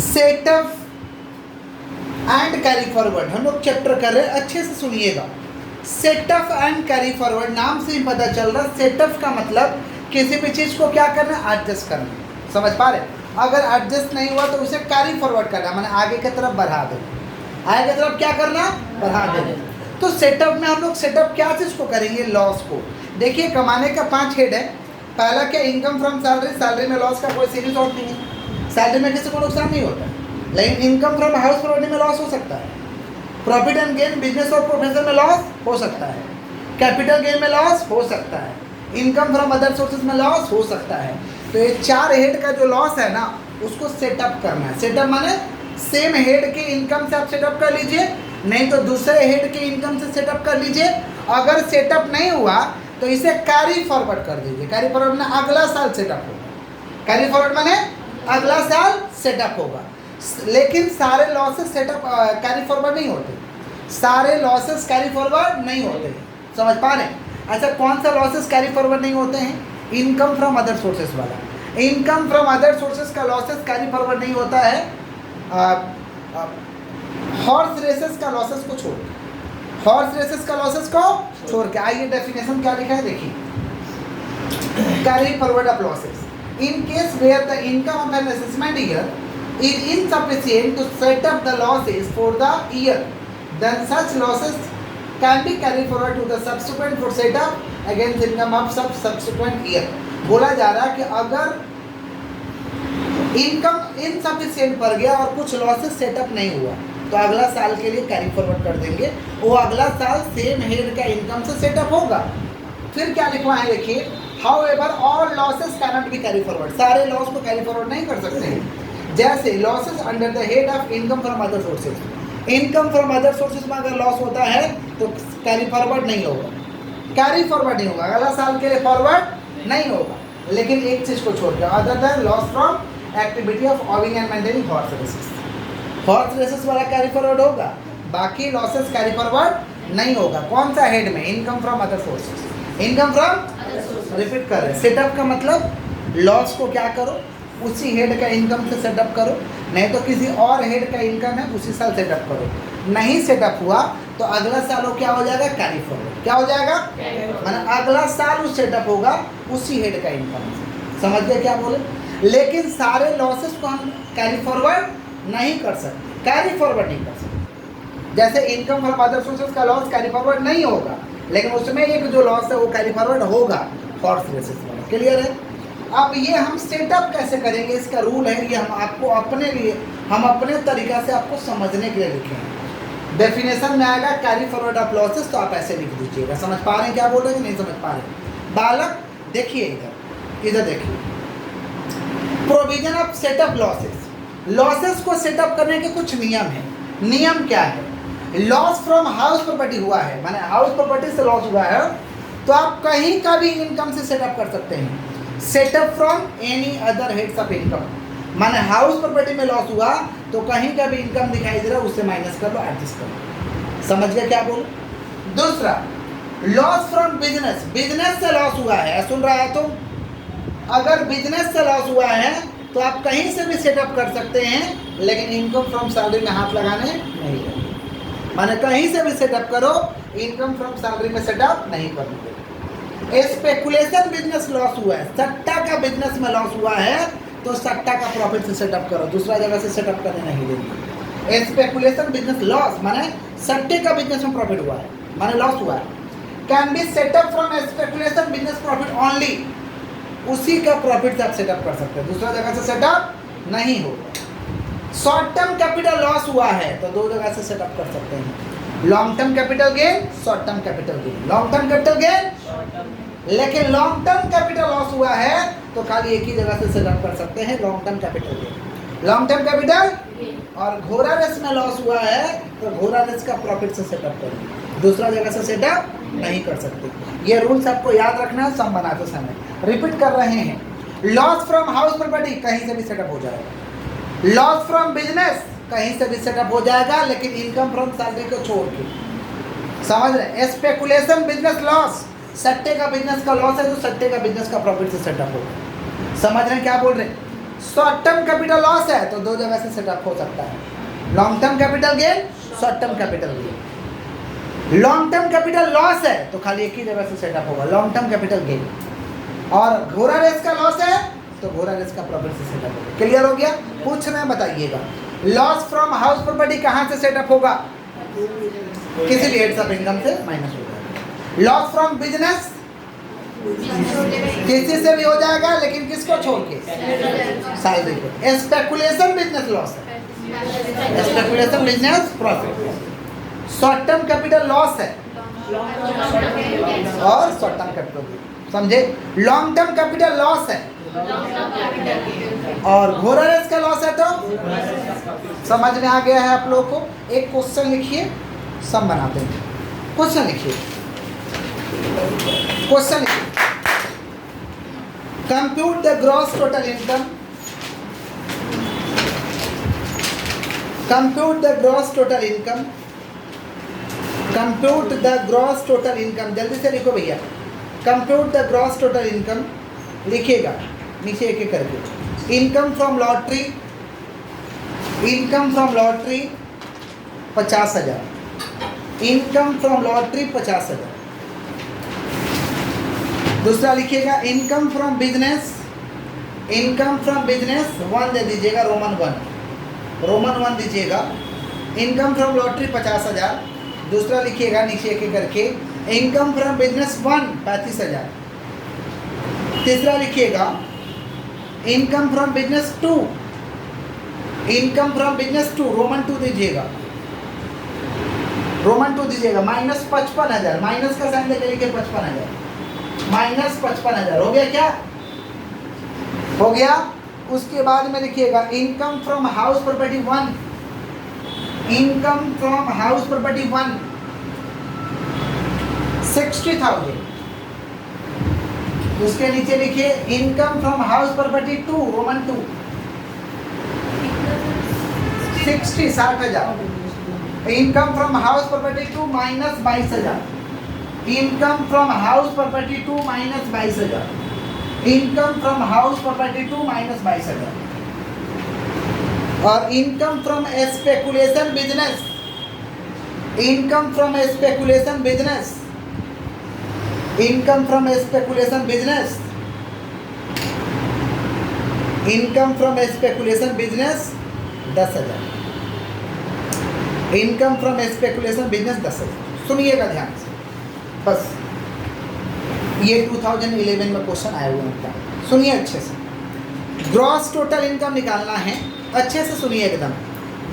Setup and carry forward हम लोग chapter कर रहे हैं, अच्छे से सुनिएगा। सेटअप एंड कैरी फॉरवर्ड नाम से ही पता चल रहा है। सेटअप का मतलब किसी भी चीज़ को क्या करना है, एडजस्ट करना। समझ पा रहे? अगर एडजस्ट नहीं हुआ तो उसे कैरी फॉरवर्ड करना, माने आगे की तरफ बढ़ा देना। आगे की तरफ क्या करना, बढ़ा देना। तो सेटअप में हम लोग सेटअप क्या चीज़ को करेंगे, लॉस को। देखिए कमाने का 5 हेड है। पहला क्या, इनकम फ्रॉम सैलरी। सैलरी में लॉस का कोई सीरीज आउट नहीं है, सैलरी में किसी को नुकसान नहीं होता। लेकिन इनकम फ्रॉम हाउस प्रॉपर्टी में लॉस हो सकता है। प्रॉफिट एंड गेन बिजनेस और प्रोफेशन में लॉस हो सकता है। कैपिटल गेन में लॉस हो सकता है। इनकम फ्रॉम अदर सोर्सेज में लॉस हो सकता है। तो ये 4 हेड का जो लॉस है ना, उसको सेटअप करना है। सेटअप माने सेम हेड के इनकम से आप सेटअप कर लीजिए, नहीं तो दूसरे हेड के इनकम से सेटअप कर लीजिए। अगर सेटअप नहीं हुआ तो इसे कैरी फॉरवर्ड कर दीजिए। कैरी फॉरवर्ड माने अगला साल सेटअप होगा। कैरी फॉरवर्ड माने अगला साल सेटअप होगा। लेकिन सारे लॉसेस सेटअप कैरी फॉरवर्ड नहीं होते। सारे लॉसेस कैरी फॉरवर्ड नहीं होते। समझ पा रहे हैं? अच्छा, कौन सा लॉसेस कैरी फॉरवर्ड नहीं होते हैं? इनकम फ्रॉम अदर सोर्सेज वाला। इनकम फ्रॉम अदर सोर्सेज का लॉसेस कैरी फॉरवर्ड नहीं होता है। हॉर्स रेसेस का लॉसेस को छोड़ के, हॉर्स रेसेस का लॉसेस को छोड़ के। आइए डेफिनेशन क्या लिखा है देखिए। Carry forward of losses in case where the income of an assessment year is insufficient to set up the losses for the year, then such losses can be carried forward to the subsequent for set up against income of subsequent year। बोला जा रहा है कि अगर income insufficient पड़ गया और कुछ लॉसेस सेटअप नहीं हुआ तो अगला साल के लिए कैरी फॉरवर्ड कर देंगे। वो अगला साल सेम हेड का इनकम से सेटअप होगा। फिर क्या लिखवा है देखिए, however all losses can not be carry forward. सारे लॉस को कैरी फॉरवर्ड नहीं कर सकते हैं। जैसे losses under the head of income from other sources. Income from other sources में अगर लॉस होता है तो कैरी फॉरवर्ड नहीं होगा। कैरी फॉरवर्ड नहीं होगा, अगला साल के लिए फॉरवर्ड नहीं होगा। लेकिन एक चीज़ को छोड़ के, other than loss from activity of owning and maintaining horse races. Horse races वाला कैरी फॉरवर्ड होगा, बाकी लॉसेस कैरी फॉरवर्ड नहीं होगा। कौन सा हेड में? Income from other sources. Income from, repeat कर रहे हैं, सेटअप का मतलब लॉस को क्या करो, उसी हेड का इनकम से सेटअप करो, नहीं तो किसी और हेड का इनकम है उसी साल सेटअप करो। नहीं सेटअप हुआ तो अगला साल वो क्या हो जाएगा, कैरी फॉरवर्ड। क्या हो जाएगा, माने अगला साल वो सेटअप होगा उसी हेड का इनकम से। समझ गए क्या बोले? लेकिन सारे लॉसेस को हम कैरी फॉरवर्ड नहीं कर सकते। कैरी फॉरवर्ड नहीं कर सकते। जैसे इनकम फ्रॉम अदर सोर्सेज का लॉस कैरी फॉरवर्ड नहीं होगा, लेकिन उसमें एक जो लॉस है वो कैरी फॉरवर्ड होगा, हॉर्स रेसेस वाला। क्लियर है? अब ये हम सेटअप कैसे करेंगे, इसका रूल है, ये हम आपको अपने लिए, हम अपने तरीका से आपको समझने के लिए लिखे हैं। डेफिनेशन में आएगा कैरी फॉरवर्ड ऑफ लॉसेस, तो आप ऐसे लिख दीजिएगा। समझ पा रहे हैं क्या बोल रहे हैं कि नहीं समझ पा रहे हैं? बालक देखिए इधर देखिए, provision of setup losses. Losses को सेटअप करने के कुछ नियम है। नियम क्या है? लॉस फ्रॉम हाउस प्रॉपर्टी हुआ है, माने हाउस प्रॉपर्टी से लॉस हुआ है, तो आप कहीं का भी इनकम से सेटअप कर सकते हैं। Setup from any other heads of income, माने हाउस प्रॉपर्टी में लॉस हुआ तो कहीं का भी इनकम दिखाई दे रहा है उससे माइनस कर लो, एडजस्ट कर लो। समझ गया क्या बोलो? दूसरा, लॉस फ्रॉम बिजनेस। बिजनेस से लॉस हुआ है, सुन रहा है तुम? अगर बिजनेस से लॉस हुआ है तो आप कहीं से भी सेटअप कर सकते हैं, लेकिन इनकम फ्रॉम सैलरी में हाथ लगाने नहीं लगे। माने कहीं से भी सेटअप करो, इनकम फ्रॉम सैलरी में सेटअप नहीं करने। स्पेकुलेशन बिजनेस लॉस हुआ है, सट्टा का बिजनेस में लॉस हुआ है तो सट्टा का प्रॉफिट से सेटअप करो, दूसरा जगह से सेटअप करने नहीं देंगे। स्पेकुलेशन बिजनेस लॉस माने सट्टे का बिजनेस में प्रॉफिट हुआ है, माने लॉस हुआ है। Can be set up from speculation business profit only, उसी का प्रॉफिट से आप सेटअप कर सकते हैं, दूसरा जगह से सेटअप नहीं होगा। शॉर्ट टर्म कैपिटल लॉस हुआ है तो 2 जगह से सेटअप कर सकते हैं, long term capital gain, short term capital gain. Long term capital gain, लेकिन लॉन्ग टर्म कैपिटल लॉस हुआ है तो खाली एक ही जगह से सेटअप कर सकते हैं, long term capital gain. Long term capital और घोड़ा रेस में लॉस हुआ है तो घोड़ा रेस का प्रॉफिट से सेटअप करेंगे, दूसरा जगह से सेटअप नहीं कर सकते। ये रूल्स आपको याद रखना है सब बनाते समय। रिपीट कर रहे हैं, लॉस फ्रॉम हाउस प्रॉपर्टी कहीं से भी सेटअप हो जाएगा, लॉस फ्रॉम बिजनेस कहीं से भी सेटअप हो जाएगा, लेकिन इनकम फ्रॉम सैलरी को छोड़ के। समझ रहे? स्पेकुलेशन बिजनेस लॉस, सट्टे का बिजनेस का लॉस है तो सट्टे का बिजनेस का प्रॉफिट से सेटअप होगा। समझ रहे हैं क्या बोल रहे हैं? शॉर्ट टर्म कैपिटल लॉस है तो दो जगह से सेटअप हो सकता है, long term capital gain, short term capital gain. Long term capital loss है तो खाली एक ही जगह से सेटअप होगा, लॉन्ग टर्म कैपिटल गेन। और घोड़ा रेस का लॉस है तो घोड़ा रेस का प्रॉफिट से सेटअप होगा। क्लियर हो गया? पूछना है बताइएगा। लॉस फ्रॉम हाउस प्रॉपर्टी कहाँ से सेटअप होगा? किसी भी हेड्स ऑफ इनकम से माइनस होगा। लॉस फ्रॉम बिजनेस किसी से भी हो जाएगा, लेकिन किसको छोड़ के? सैलरी को। स्पेकुलेशन बिजनेस लॉस है, speculation business profit. Short term capital loss है और शॉर्ट टर्म कैपिटल, समझे? लॉन्ग टर्म कैपिटल लॉस है और घोड़ा रेस का लॉस है तो समझ में आ गया है आप लोगों को? एक क्वेश्चन लिखिए, सम बनाते हैं। क्वेश्चन लिखिए, क्वेश्चन लिखिए। Compute the gross total income, compute the gross total income, compute the gross total income. जल्दी से लिखो भैया, compute the gross total income. लिखिएगा नीचे एक एक करके। Income from lottery, income from lottery 50,000, income from lottery 50,000। दूसरा लिखिएगा income from business, income from business 1 दे दीजिएगा, रोमन 1, रोमन 1 दीजिएगा। Income from lottery 50,000। दूसरा लिखिएगा नीचे एक एक करके, इनकम फ्रॉम बिजनेस 1 35,000। तीसरा लिखिएगा income from business 2, income from business 2 Roman 2 दीजिएगा, रोमन 2 दीजिएगा माइनस 55,000। माइनस का साइन लेके लिखिए 55,000, माइनस 55,000। हो गया क्या? हो गया। उसके बाद में लिखिएगा income from house property 1, income from house property 1 60,000। उसके नीचे लिखिए income from house property 2 Roman 2 60,000। Income from house property 2 minus 22,000, income from house property 2 minus 22,000, income from house property 2 minus 22,000। और income from speculation business, income from speculation business, income from speculation business, income from speculation business 10,000, income from speculation business 10,000। सुनिएगा ध्यान से, बस ये 2011 में question आया हुआ था। सुनिए अच्छे से। ग्रॉस टोटल इनकम निकालना है, अच्छे से सुनिए एकदम।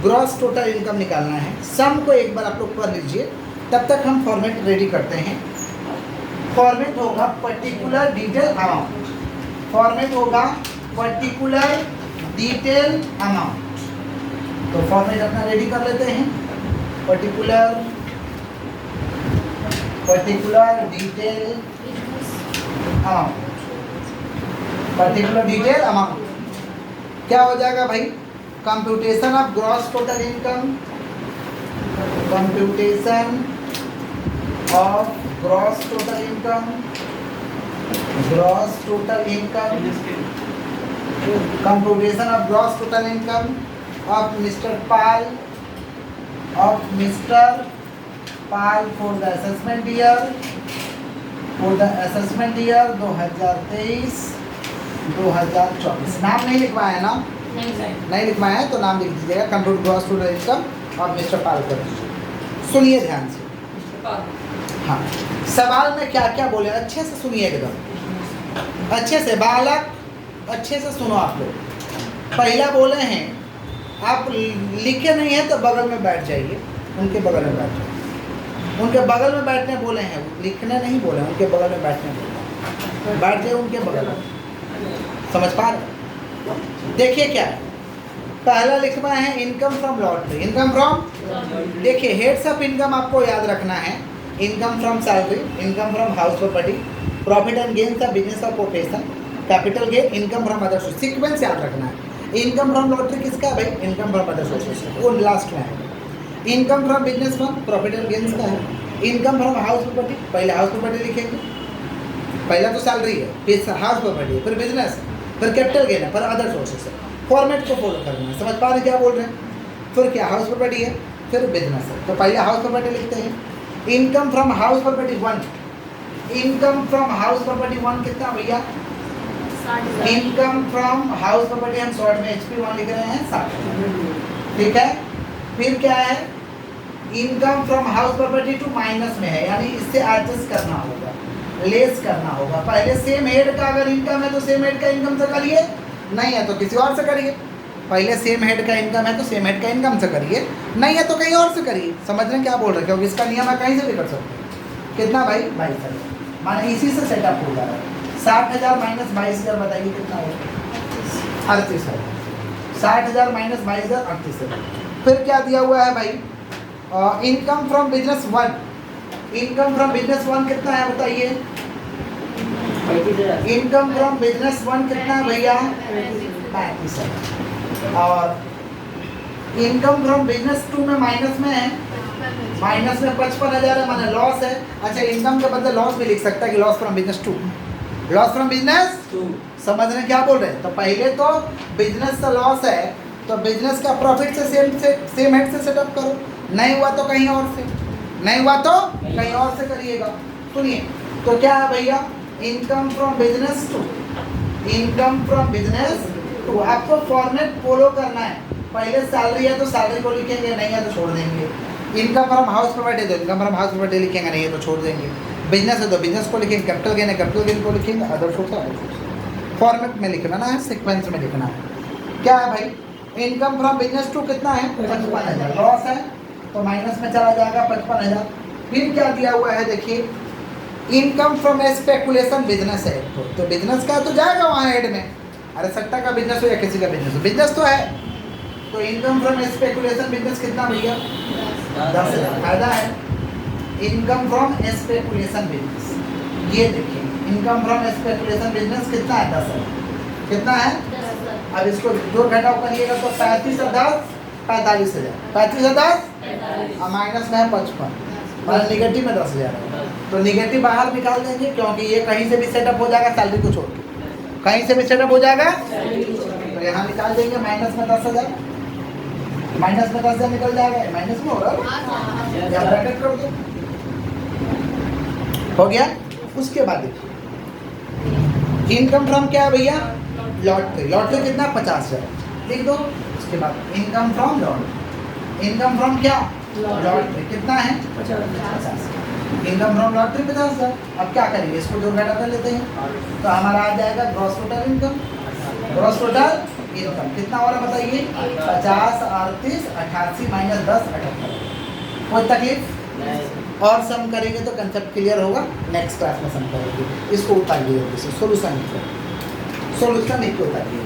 ग्रॉस टोटल इनकम निकालना है। सम को एक बार आप लोग पढ़ लीजिए, तब तक हम फॉर्मेट रेडी करते हैं। फॉर्मेट होगा पर्टिकुलर डिटेल अमाउंट, फॉर्मेट होगा पर्टिकुलर डिटेल अमाउंट। तो फॉर्मेट अपना रेडी कर लेते हैं। Particular detail amount, particular detail amount क्या हो जाएगा भाई? Computation of gross total income, computation of gross total income, gross total income, computation of gross total income of mister Pal, of mister Pal for the assessment year, for the assessment year 2023-2024। नाम नहीं लिखवाया है ना? नहीं लिखवाया है तो नाम लिख दीजिएगा। Compute gross total income of mister Pal कर दीजिए। सुनिए ध्यान से। हाँ, सवाल में क्या क्या बोले अच्छे से सुनिए एकदम अच्छे से। बालक अच्छे से सुनो आप लोग। पहला बोले हैं, आप लिखे नहीं हैं तो बगल में बैठ जाइए, उनके बगल में बैठ जाइए। उनके बगल में बैठने बोले हैं, लिखने नहीं बोले, उनके बगल में बैठने बोले। बैठ जाइए उनके बगल में। समझ पा रहे? देखिए क्या है, पहला लिखना है income from lottery. Income from, देखिए हेड्स ऑफ इनकम आपको याद रखना है। Income from salary, income from house property, profit and gains of business of profession, capital gain, income from other source. Sequence याद रखना है। इनकम फ्रॉम लॉटरी किसका है भाई? इनकम फ्रॉम अदर सोर्सेस, वो लास्ट में है। Income from business from profit and gains का है। इनकम फ्रॉम हाउस प्रॉपर्टी, पहले हाउस प्रॉपर्टी लिखेंगे, पहला तो सैलरी है, फिर हाउस प्रॉपर्टी है, फिर बिजनेस, फिर कैपिटल गेन है, पर अदर सोर्सेस है। फॉर्मेट को फॉलो करना है, समझ पा रहे हैं क्या बोल रहे हैं। फिर क्या, हाउस प्रॉपर्टी है, फिर बिजनेस है। तो पहले हाउस प्रॉपर्टी लिखते हैं। Income from house property 1, income from house property 1 कितना भैया, इनकम फ्रॉम हाउस प्रॉपर्टी हम शॉर्ट में HP1 लिख रहे हैं 60, ठीक है। फिर क्या है, income from house property 2 minus में है, यानी इससे एडजस्ट करना होगा, लेस करना होगा। पहले सेम हेड का अगर इनकम है तो सेम हेड का इनकम से करिए, नहीं है तो किसी और से करिए। पहले सेम हेड का इनकम है तो सेम हेड का इनकम से करिए, नहीं है तो कहीं और से करिए। समझ रहे हैं क्या बोल रहे हैं, क्योंकि इसका नियम है कहीं से भी कर सकते हैं। कितना भाई, 22,000, माने इसी से सेटअप हो जा रहा है। 60,000 माइनस 22,000 बताइए कितना होगा, 38,000। 60,000 माइनस 22,000 38,000। फिर क्या दिया हुआ है भाई, income from business 1, income from business 1 कितना है बताइए, इनकम फ्रॉम बिजनेस 1 कितना है भैया, 35,000। और इनकम फ्रॉम बिजनेस 2 में माइनस में है, माइनस में 55,000 है, माने लॉस है। अच्छा, इनकम के बदले लॉस भी लिख सकता है कि loss from business 2, loss from business 2। समझ रहे हैं क्या बोल रहे हैं। तो पहले तो बिजनेस से लॉस है तो बिजनेस का प्रॉफिट से सेम हेड से सेटअप करो, नहीं हुआ तो कहीं और से, नहीं हुआ तो कहीं और से करिएगा। सुनिए, तो क्या है भैया, income from business 2, income from business 2। आपको फॉर्मेट फॉलो करना है। पहले सैलरी है तो सैलरी को लिखेंगे, नहीं है तो छोड़ देंगे। इनकम फ्रॉम हाउस प्रॉपर्टी तो इनकम फ्रॉम हाउस प्रॉपर्टी लिखेंगे, नहीं है तो छोड़ देंगे। बिजनेस है तो बिजनेस को लिखेंगे, कैपिटल गेन है कैपिटल गेन को लिखेंगे, अदर सोर्स है अदर सोर्स। फॉर्मेट में लिखना ना है, सीक्वेंस में लिखना है। क्या है भाई, इनकम फ्रॉम बिजनेस 2 कितना है, 55,000। लॉस है तो माइनस में चला जाएगा 55,000। फिर क्या दिया हुआ है देखिए, इनकम फ्रॉम स्पेकुलेशन बिजनेस है, तो बिजनेस का तो जाएगा वहाँ हेड में। अरे सट्टा का बिजनेस हो या किसी का बिजनेस हो, बिजनेस तो है। तो इनकम फ्रॉम स्पेकुलेशन बिजनेस कितना भैया, 10,000 फायदा है। इनकम फ्रॉम स्पेकुलेशन बिजनेस, ये देखिए इनकम फ्रॉम स्पेकुलेशन बिजनेस कितना है, 10,000। कितना है, अब इसको दो घटाव करिएगा तो 35 और 10 45,000, 35 और 10 और माइनस में है 55, मतलब निगेटिव में 10,000 है। तो निगेटिव बाहर निकाल देंगे, क्योंकि ये कहीं से भी सेटअप हो जाएगा सैलरी को छोड़ के, कहीं से भी सेटअप हो जाएगा तो यहाँ निकाल देंगे माइनस में 10,000, माइनस में 10,000 निकल जाएगा, माइनस में हो रहा है, या ब्रैकेट कर दो, हो गया। उसके बाद देखिए इनकम फ्रॉम क्या है भैया, लॉटरी, लॉटरी कितना 50,000 लिख दो। उसके बाद income from lottery, income from क्या, लॉटरी कितना है 50,000। Income from lottery 50,000। अब क्या करेंगे, इसको दो घटा कर लेते हैं तो हमारा आ जाएगा gross total income, gross total income कितना हो रहा बताइए, 50 38 88 माइनस 10 78। कोई तकलीफ और सम करेंगे तो कंसेप्ट क्लियर होगा, नेक्स्ट क्लास में सम करेंगे। इसको उतारिए, सोल्यूशन लिखो, सोल्यूशन लिख के उतारिए।